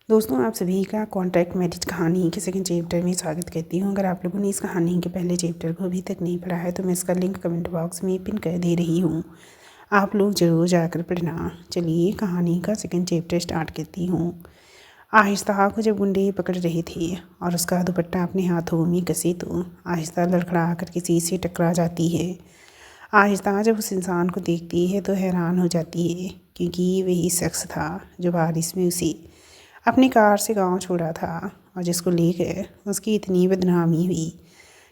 दोस्तों, आप सभी का कॉन्ट्रैक्ट मैरिज कहानी के सेकंड चैप्टर में स्वागत करती हूँ। अगर आप लोगों ने इस कहानी के पहले चैप्टर को अभी तक नहीं पढ़ा है तो मैं इसका लिंक कमेंट बॉक्स में पिन कर दे रही हूँ। आप लोग ज़रूर जाकर पढ़ना। चलिए कहानी का सेकंड चैप्टर स्टार्ट करती हूँ। आहिस्ता को जब गुंडे पकड़ रहे थे और उसका दुपट्टा अपने हाथों में कसे तो आहिस्ता लड़खड़ा कर किसी से टकरा जाती है। आहिस्ता जब उस इंसान को देखती है तो हैरान हो जाती है, क्योंकि ये वही शख्स था जो बारिश में उसे अपनी कार से गांव छोड़ा था और जिसको लेकर उसकी इतनी बदनामी हुई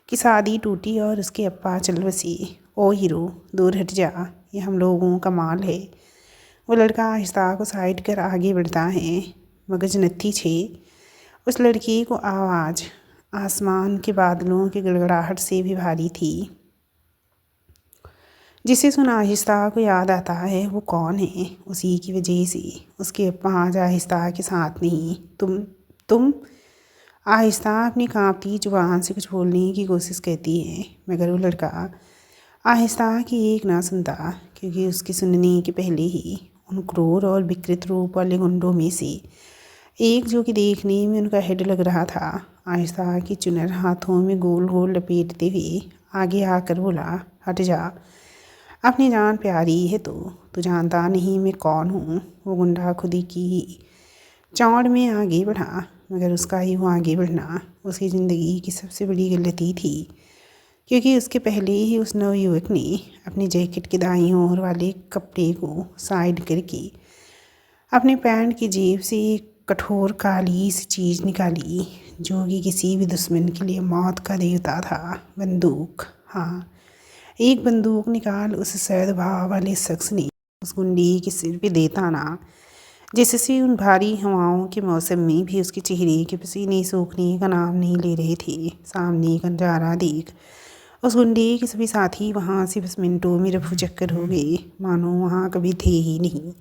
कि शादी टूटी और उसके अप्पा चल बसे। ओ हीरो, दूर हट जा, ये हम लोगों का माल है। वो लड़का आहिस्ता को साइड कर आगे बढ़ता है, मगर जन्नती छे उस लड़की को आवाज़ आसमान के बादलों की गड़गड़ाहट से भी भारी थी, जिसे सुन आहिस्ता को याद आता है वो कौन है। उसी की वजह से उसके अप्पा आज आहिस्ता के साथ नहीं। तुम आहिस्ता अपनी कांपती जुबान से कुछ बोलने की कोशिश करती है, मगर वो लड़का आहिस्ता की एक ना सुनता, क्योंकि उसके सुनने के पहले ही उन क्रूर और विकृत रूप वाले गुंडों में से एक, जो कि देखने में उनका हेड लग रहा था, आहिस्ता की चुनर हाथों में गोल गोल लपेटते हुए आगे आकर बोला, हट जा, अपनी जान प्यारी है तो जानता नहीं मैं कौन हूँ। वो गुंडा खुद ही की चौड़ में आगे बढ़ा, मगर उसका ही वो आगे बढ़ना उसकी ज़िंदगी की सबसे बड़ी गलती थी, क्योंकि उसके पहले ही उस नवयुवक ने अपनी जैकेट के दाईं ओर वाले कपड़े को साइड करके अपने पैंट की जेब से एक कठोर काली सी चीज़ निकाली, जो कि किसी भी दुश्मन के लिए मौत का देवता था। बंदूक। हाँ, एक बंदूक निकाल उस सैद भाव वाले शख्स ने उस गुंडी के सिर पे देता ना, जिससे उन भारी हवाओं के मौसम में भी उसके चेहरे के पसीने सूखने का नाम नहीं ले रहे थे। सामने का नजारा देख उस गुंडे के सभी साथी वहाँ से बस मिनटों में रफू चक्कर हो गए, मानो वहाँ कभी थे ही नहीं।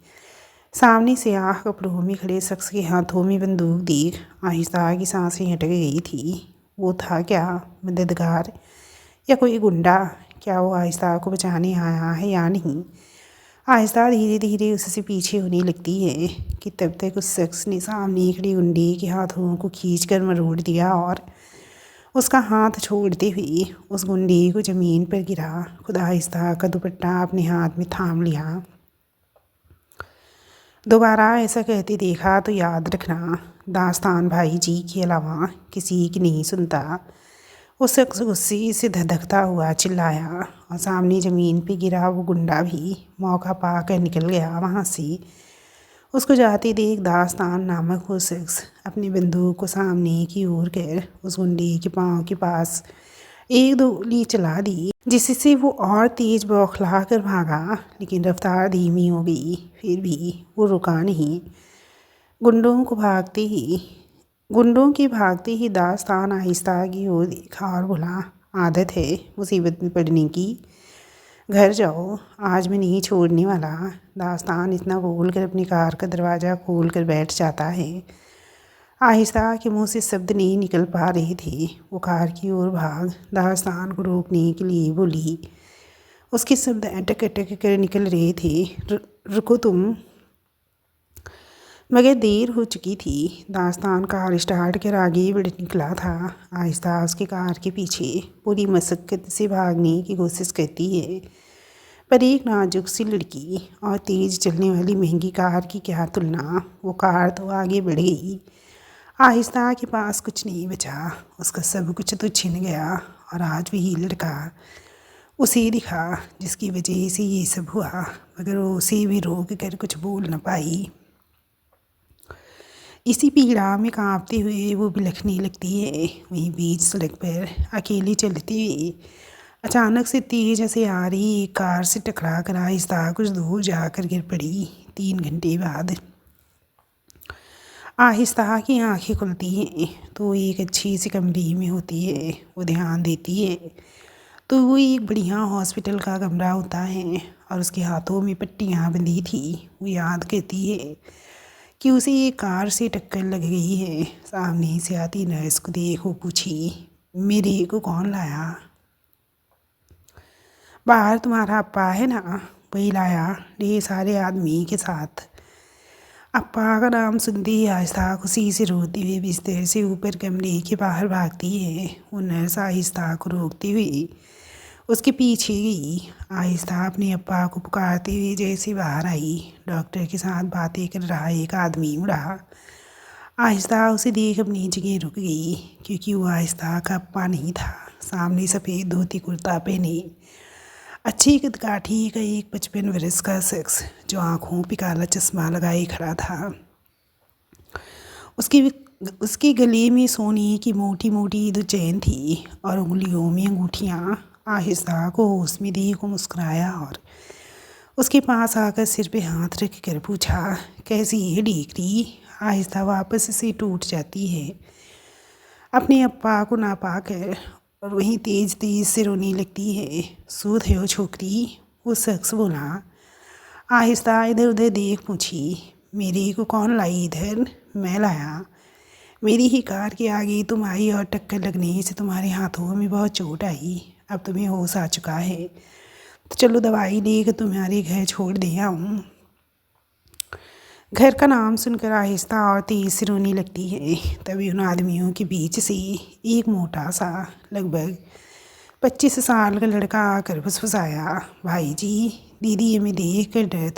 सामने से आह कपड़ों में खड़े शख्स के हाथों में बंदूक देख आहिस्ता की सांसें हट गई थी। वो था क्या मददगार या कोई गुंडा? क्या वो आहिस्ता को बचाने आया है या नहीं? आहिस्ता धीरे धीरे उससे पीछे होने लगती है कि तब तक उस शख्स ने सामने खड़े गुंडे के हाथों को खींचकर मरोड़ दिया और उसका हाथ छोड़ते हुए उस गुंडे को ज़मीन पर गिरा। खुद आहिस्ता का दुपट्टा अपने हाथ में थाम लिया। दोबारा ऐसा कहते देखा तो याद रखना, दास्तान भाई जी के अलावा किसी की नहीं सुनता। उस शख्स गुस्से से धधकता हुआ चिल्लाया और सामने ज़मीन पे गिरा वो गुंडा भी मौका पाकर निकल गया वहाँ से। उसको जाते देख दास्तान नामक वो शख्स अपनी बंदूक को सामने की ओर कर उस गुंडे के पाँव के पास एक दो गोली चला दी, जिससे वो और तेज बौखला कर भागा, लेकिन रफ्तार धीमी हो गई। फिर भी वो रुका नहीं। गुंडों को भागते ही गुंडों के भागते ही दास्तान आहिस्ता की ओर देखा और बोला, आदत है मुसीबत में पड़ने की, घर जाओ, आज मैं नहीं छोड़ने वाला। दास्तान इतना बोलकर अपनी कार का दरवाज़ा खोल कर बैठ जाता है। आहिस्ता के मुंह से शब्द नहीं निकल पा रहे थे। वो कार की ओर भाग दास्तान को रोकने के लिए बोली। उसके शब्द अटक अटक कर निकल रहे थे, रुको तुम। मगर देर हो चुकी थी। दास्तान कार स्टार्ट कर आगे बढ़ निकला था। आहिस्ता उसकी कार के पीछे पूरी मशक्क़त से भागने की कोशिश करती है, पर एक नाजुक सी लड़की और तेज़ चलने वाली महंगी कार की क्या तुलना। वो कार तो आगे बढ़ गई, आहिस्ता के पास कुछ नहीं बचा। उसका सब कुछ तो छिन गया और आज वही लड़का उसे दिखा जिसकी वजह से ये सब हुआ, मगर वो उसे भी रोक कर कुछ बोल न पाई। इसी पीड़ा में कांपते हुए वो बिलखने लगती है। वहीं बीच सड़क पर अकेली चलती हुई अचानक से तेज से आ रही एक कार से टकरा कर आहिस्ता कुछ दूर जाकर गिर पड़ी। 3 घंटे बाद आहिस्ता की आंखें खुलती हैं तो एक अच्छी सी कमरे में होती है। वो ध्यान देती है तो वो एक बढ़िया हॉस्पिटल का कमरा होता है और उसके हाथों में पट्टियाँ बंधी थी। वो याद करती है कि उसे एक कार से टक्कर लग गई है। सामने से आती नर्स को देख वो पूछी, मेरे को कौन लाया? बाहर तुम्हारा अप्पा है ना, वही लाया ढेर सारे आदमी के साथ। अप्पा का नाम सुनते ही आहिस्ता खुशी से रोते हुए बिस्तर से ऊपर कमरे के बाहर भागती है। वो नर्स आहिस्ता को रोकती हुई उसके पीछे गई। आहिस्ता अपने अप्पा को पुकारते हुए जैसे बाहर आई। डॉक्टर के साथ बातें कर रहा एक आदमी मुड़ा। आहिस्ता उसे देख अपनी जगह रुक गई, क्योंकि वो आहिस्ता का अप्पा नहीं था। सामने सफ़ेद धोती कुर्ता पहने अच्छी कदकाठी का एक 55 वर्ष का शख्स जो आंखों पे काला चश्मा लगाए खड़ा था। उसकी उसके गले में सोने की मोटी मोटी दो चैन थी और उंगलियों में अंगूठियाँ। आहिस्ता को उसमें देख मुस्कुराया और उसके पास आकर सिर पे हाथ रख कर पूछा, कैसी है डीकरी? आहिस्ता वापस से टूट जाती है अपने अप्पा को ना पाकर और वहीं तेज तेज से रोने लगती है। सूद है वो छोकरी, वो शख्स बोला। आहिस्ता इधर उधर देख पूछी, मेरी को कौन लाई इधर? मैं लाया। मेरी ही कार के आगे तुम आई और टक्कर लगने से तुम्हारे हाथों में बहुत चोट आई। अब तुम्हें होश आ चुका है, तो चलो दवाई लेकर तुम्हारे घर छोड़ दे आऊँ। घर का नाम सुनकर आहिस्ता और तेज से रोने लगती है। तभी उन आदमियों के बीच से एक मोटा सा लगभग 25 साल का लड़का आकर फुसफुसाया, भाई जी, दीदी हमें देख कर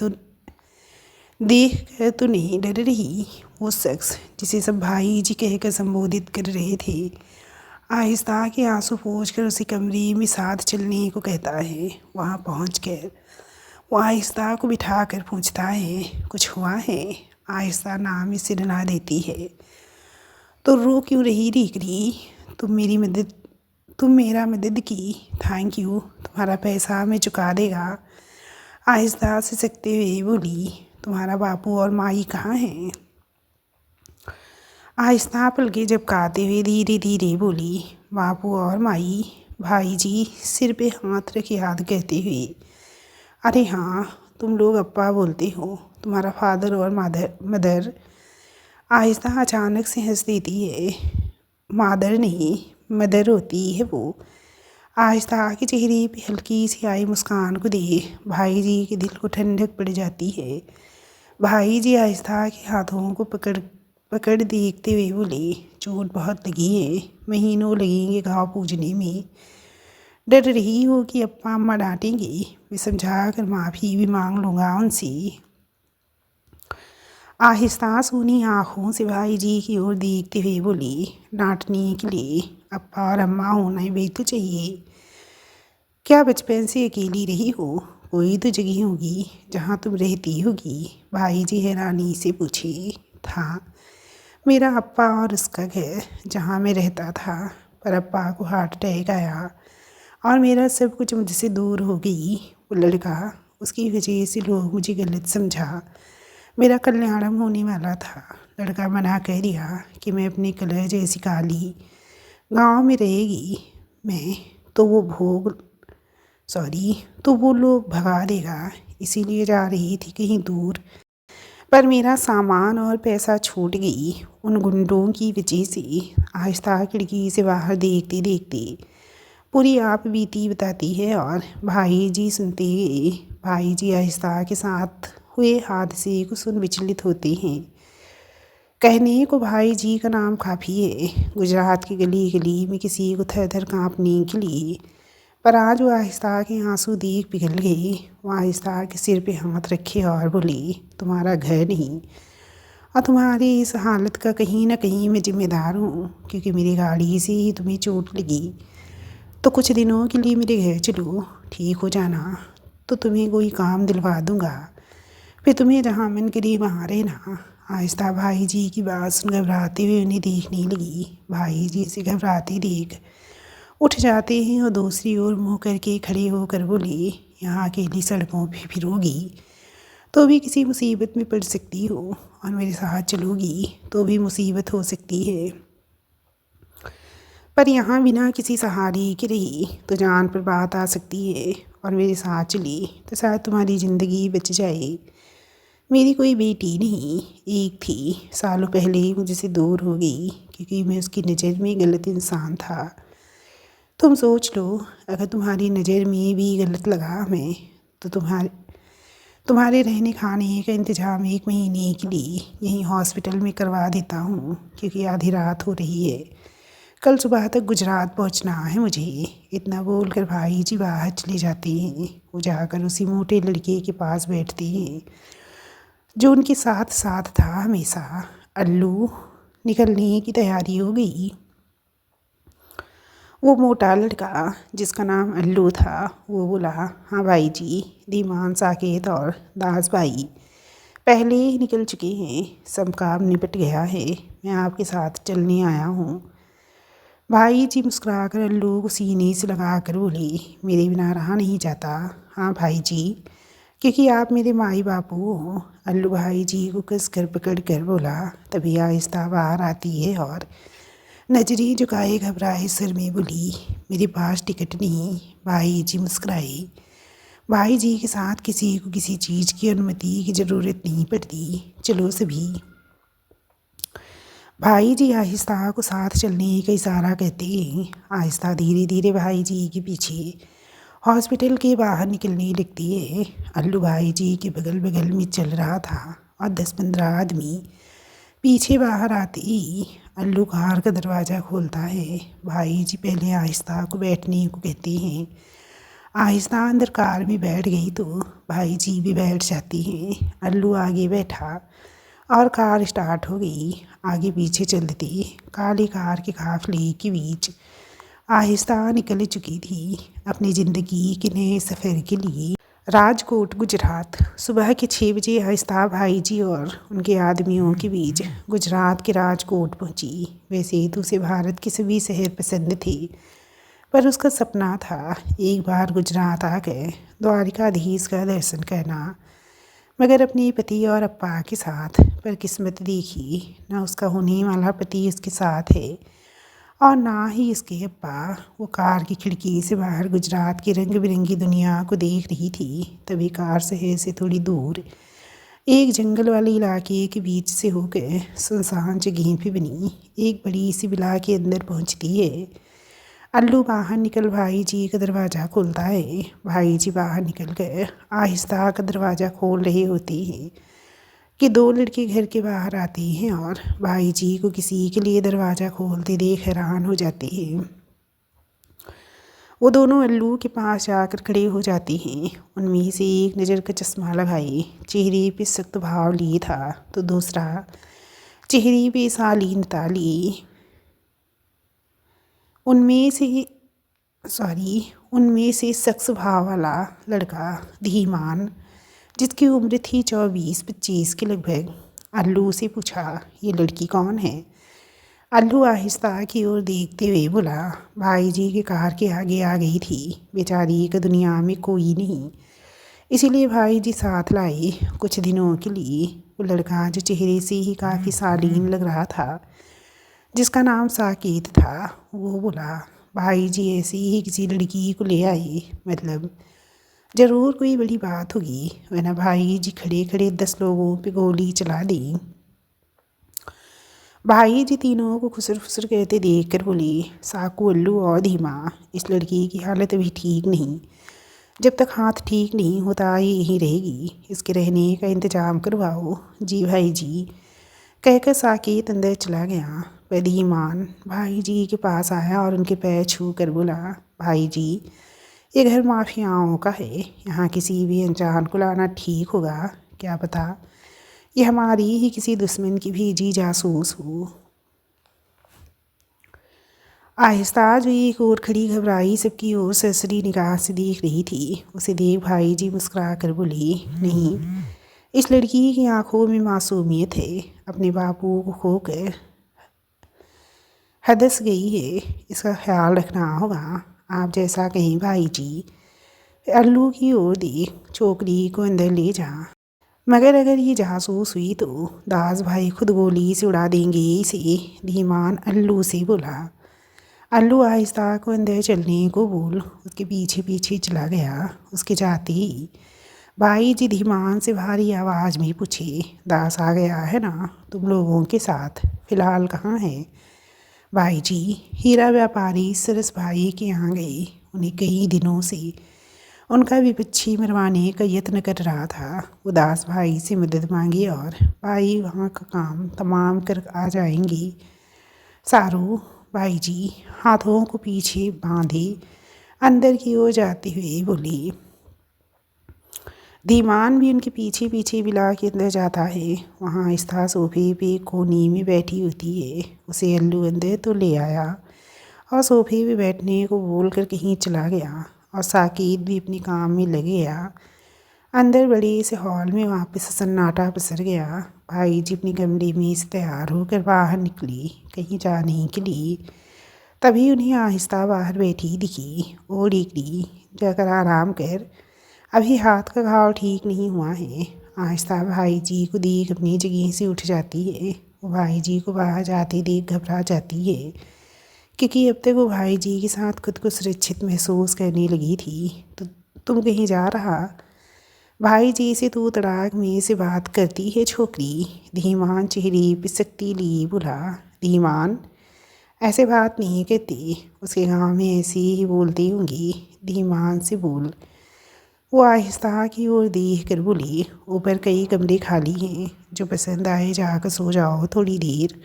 तो नहीं डर रही? वो शख्स जिसे सब भाई जी कहकर संबोधित कर रहे थे आहिस्ता के आंसू पोंछकर उसे कमरे में साथ चलने को कहता है। वहाँ पहुँचकर वो आहिस्ता को बिठा कर पूछता है, कुछ हुआ है? आहिस्ता नाम से डरा देती है। तो रो क्यों रही डीकरी? तुम मेरा मदद की, थैंक यू, तुम्हारा पैसा मैं चुका देगा। आहिस्ता से सकते हुए बोली, तुम्हारा बापू और माई कहाँ हैं? आहिस्ता पलके झपकाते हुए धीरे धीरे बोली, बापू और माई, भाई जी सिर पे हाथ रखे याद कहते हुए, अरे हाँ, तुम लोग अप्पा बोलते हो, तुम्हारा फादर और मदर। आहिस्ता अचानक से हंस देती है। मादर नहीं, मदर होती है वो। आहिस्ता के चेहरे पे हल्की सी आई मुस्कान को देख भाई जी के दिल को ठंडक पड़ जाती है। भाई जी आहिस्ता के हाथों को पकड़ पकड़ देखते हुए बोले, चोट बहुत लगी है, महीनों लगेंगे घाव पूजने में। डर रही हो कि अप्पा अम्मा डांटेंगी? मैं समझा कर माफ़ी भी मांग लूँगा उनसे। आहिस्ता सूनी आँखों से भाई जी की ओर देखते हुए बोली, डांटने के लिए अप्पा और अम्मा होना भी तो चाहिए। क्या बचपन से अकेली रही हो? कोई तो जगह होगी जहाँ तुम रहती होगी। भाई जी हैरानी से पूछे। था मेरा अप्पा और उसका घर जहाँ मैं रहता था, पर अप्पा को हार्ट अटैक आया और मेरा सब कुछ मुझसे दूर हो गई। वो लड़का, उसकी वजह से लोग मुझे गलत समझा। मेरा कल्याणम होने वाला था। लड़का मना कर दिया कि मैं अपने कलर जैसी काली गांव में रहेगी मैं तो वो लोग भगा देगा, इसीलिए जा रही थी कहीं दूर। पर मेरा सामान और पैसा छूट गई उन गुंडों की वजह से। आहिस्ता खिड़की से बाहर देखते देखते पूरी आप बीती बताती है और भाई जी सुनते गए। भाई जी आहिस्ता के साथ हुए हादसे को सुन विचलित होते हैं। कहने को भाई जी का नाम काफ़ी है गुजरात की गली गली में किसी को थर थर काँपने के लिए, पर आज वो आहिस्ता के आंसू देख पिघल गए। वो आहिस्ता के सिर पे हाथ रखे और बोली, तुम्हारा घर नहीं और तुम्हारी इस हालत का कहीं ना कहीं मैं जिम्मेदार हूँ, क्योंकि मेरी गाड़ी से ही तुम्हें चोट लगी। तो कुछ दिनों के लिए मेरे घर चलो, ठीक हो जाना तो तुम्हें कोई काम दिलवा दूँगा, फिर तुम्हें जहाँ मन करे वहाँ रहना। आहिस्ता भाई जी की बात सुन घबराते हुए उन्हें देखने लगी। भाई जी से घबराते देख उठ जाते हैं और दूसरी ओर मुँह करके खड़े होकर बोले, यहाँ अकेली सड़कों पे फिरोगी तो भी किसी मुसीबत में पड़ सकती हो, और मेरे साथ चलोगी तो भी मुसीबत हो सकती है। पर यहाँ बिना किसी सहारे के रही तो जान पर बात आ सकती है, और मेरे साथ चली तो शायद तुम्हारी ज़िंदगी बच जाए। मेरी कोई बेटी नहीं, एक थी, सालों पहले ही मुझसे दूर हो गई क्योंकि मैं उसकी नज़र में गलत इंसान था। तुम सोच लो, अगर तुम्हारी नज़र में भी गलत लगा मैं तो तुम्हारे रहने खाने का इंतज़ाम 1 महीने के लिए यहीं हॉस्पिटल में करवा देता हूँ, क्योंकि आधी रात हो रही है। कल सुबह तक गुजरात पहुँचना है मुझे। इतना बोलकर भाई जी बाहर चले जाते हैं। वो जाकर उसी मोटे लड़के के पास बैठते हैं जो उनके साथ साथ था हमेशा। अल्लू, निकलने की तैयारी हो गई। वो मोटा लड़का जिसका नाम अल्लू था वो बोला, हाँ भाई जी। धीमान, साकेत और दास भाई पहले ही निकल चुके हैं। सब काम निपट गया है। मैं आपके साथ चलने आया हूँ। भाई जी मुस्कुराकर अल्लू को सीने से लगा कर बोले, मेरे बिना रहा नहीं जाता। हाँ भाई जी, क्योंकि आप मेरे माई बापू हो। अल्लू भाई जी को कस कर पकड़ कर बोला। तभी आहिस्ता बाहर आती है और नजरें झुकाए घबराए सिर में बोली, मेरे पास टिकट नहीं। भाई जी मुस्कुराए। भाई जी के साथ किसी को किसी चीज़ की अनुमति की ज़रूरत नहीं पड़ती। चलो सभी। भाई जी आहिस्ता को साथ चलने का इशारा कहते हैं। आहिस्ता धीरे धीरे भाई जी के पीछे हॉस्पिटल के बाहर निकलने लगती है। अल्लू भाई जी के बगल बगल में चल रहा था और 10-15 आदमी पीछे बाहर आते ही अल्लू कार का दरवाज़ा खोलता है। भाई जी पहले आहिस्ता को बैठने को कहते हैं। आहिस्ता अंदर कार में बैठ गई तो भाई जी भी बैठ जाती हैं। अल्लू आगे बैठा और कार स्टार्ट हो गई। आगे पीछे चलती काली कार के काफिले के बीच आहिस्ता निकल चुकी थी अपनी ज़िंदगी के नए सफ़र के लिए। राजकोट, गुजरात। सुबह के 6 बजे आहिस्ता भाई जी और उनके आदमियों के बीच गुजरात के राजकोट पहुंची। वैसे तो उसे भारत के सभी शहर पसंद थे, पर उसका सपना था एक बार गुजरात आकर द्वारिकाधीश का दर्शन करना। मगर अपने पति और अप्पा के साथ पर किस्मत देखी, ना उसका होने वाला पति उसके साथ है और ना ही इसके अप्पा। वो कार की खिड़की से बाहर गुजरात की रंग बिरंगी दुनिया को देख रही थी। तभी कार शहर से थोड़ी दूर एक जंगल वाले इलाके के बीच से होकर सुनसान जगह पे बनी एक बड़ी सी विला के अंदर पहुंचती है। अल्लू बाहर निकल भाई जी का दरवाज़ा खोलता है। भाई जी बाहर निकल कर आहिस्ता का दरवाज़ा खोल रहे होते हैं कि 2 लड़के घर के बाहर आते हैं और भाई जी को किसी के लिए दरवाज़ा खोलते देख हैरान हो जाते हैं। वो दोनों अल्लू के पास जाकर खड़े हो जाते हैं। उनमें से एक नज़र का चश्मा लगाए चेहरे पे सख्त भाव लिए था, तो दूसरा चेहरे पे शालीनता लिए। उनमें से शख्स भाव वाला लड़का धीमान, जिसकी उम्र थी 24-25 के लगभग। अल्लू से पूछा, ये लड़की कौन है? अल्लू आहिस्ता की ओर देखते हुए बोला, भाई जी की कार के आगे आ गई थी। बेचारी का दुनिया में कोई नहीं, इसीलिए भाई जी साथ लाए कुछ दिनों के लिए। वो लड़का जो चेहरे से ही काफ़ी शालीन लग रहा था, जिसका नाम साकेत था, वो बोला, भाई जी ऐसे ही किसी लड़की को ले आए, मतलब ज़रूर कोई बड़ी बात होगी, वरना भाई जी खड़े खड़े 10 लोगों पे गोली चला दी। भाई जी तीनों को खुसर फुसर कहते देख कर बोली, साकू, अल्लू और धीमा, इस लड़की की हालत अभी ठीक नहीं। जब तक हाथ ठीक नहीं होता ये यहीं रहेगी। इसके रहने का इंतज़ाम करवाओ। जी भाई जी, कहकर साकेत अंदर चला गया। वह धीमान भाई जी के पास आया और उनके पैर छू कर बोला, भाई जी, ये घर माफियाओं का है। यहाँ किसी भी अनजान को लाना ठीक होगा? क्या पता ये हमारी ही किसी दुश्मन की भेजी जासूस हो। आहिस्ता जो एक और खड़ी घबराई सबकी ओर सरसरी निगाह से देख रही थी, उसे देख भाई जी मुस्कुरा कर बोली, नहीं, इस लड़की की आंखों में मासूमियत है। अपने बापू को खोकर हदस गई है, इसका ख्याल रखना होगा। आप जैसा कहें भाई जी। अल्लू की ओर देख छोकरी को अंदर ले जा, मगर अगर ये जासूस हुई तो दास भाई खुद गोली से उड़ा देंगे इसे। धीमान अल्लू से बोला। अल्लू आहिस्ता को अंदर चलने को बोल उसके पीछे पीछे चला गया। उसके जाते ही भाई जी धीमान से भारी आवाज़ में पूछे, दास आ गया है ना तुम लोगों के साथ? फ़िलहाल कहाँ है? भाई जी हीरा व्यापारी सरस भाई के यहाँ गए। उन्हें कई दिनों से उनका विपक्षी मरवाने का यत्न कर रहा था। उदास भाई से मदद मांगी और भाई वहाँ का काम तमाम कर आ जाएंगी। सारू भाई जी हाथों को पीछे बांधे अंदर की ओर जाते हुए बोली। धीमान भी उनके पीछे पीछे बिला के अंदर जाता है। वहाँ आहिस्ता सोफे पे कोने में बैठी होती है। उसे अल्लू अंदर तो ले आया और सोफे पे बैठने को बोल कर कहीं चला गया और साकिब भी अपने काम में लग गया। अंदर बड़े से हॉल में वापस सन्नाटा पसर गया। भाई जी अपने कमरे में से तैयार होकर बाहर निकली कहीं जाने के लिए। तभी उन्हें आहिस्ता बाहर बैठी दिखी। वो निकली, जाकर आराम कर, अभी हाथ का घाव ठीक नहीं हुआ है। आहिस्ता भाई जी को देख अपनी जगह से उठ जाती है। वो भाई जी को बाहर जाते देख घबरा जाती है, क्योंकि अब तक वो भाई जी के साथ खुद को सुरक्षित महसूस करने लगी थी। तो तुम कहीं जा रहा? भाई जी से तू तड़ाक में से बात करती है छोकरी। धीमान चेहरे पे सख्ती लिए बोला। धीमान ऐसे बात नहीं कहती, उसके गाँव में ऐसे ही बोलती होंगी। धीमान से बोल। वो आहिस्ता की ओर देख कर बोली। ऊपर कई कमरे खाली हैं, जो पसंद आए जाकर सो जाओ थोड़ी देर।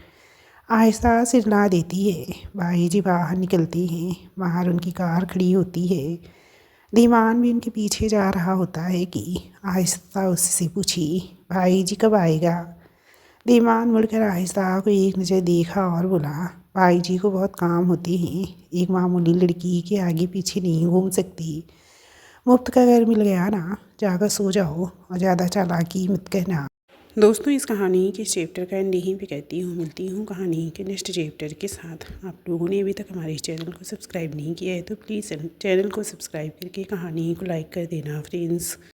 आहिस्ता सिरला देती है। भाई जी बाहर निकलते हैं। बाहर उनकी कार खड़ी होती है। धीमान भी उनके पीछे जा रहा होता है कि आहिस्ता उससे पूछी, भाई जी कब आएगा? धीमान मुड़कर आहिस्ता को एक नज़र देखा और बोला, भाई जी को बहुत काम होते हैं, एक मामूली लड़की के आगे पीछे नहीं घूम सकती। मुफ्त का घर मिल गया ना, जाकर सो जाओ और ज़्यादा चालाकी मत कहना। दोस्तों, इस कहानी के चैप्टर का एंड यहीं पे कहती हूँ। मिलती हूँ कहानी के नेक्स्ट चैप्टर के साथ। आप लोगों ने अभी तक हमारे चैनल को सब्सक्राइब नहीं किया है तो प्लीज़ चैनल को सब्सक्राइब करके कहानी को लाइक कर देना फ्रेंड्स।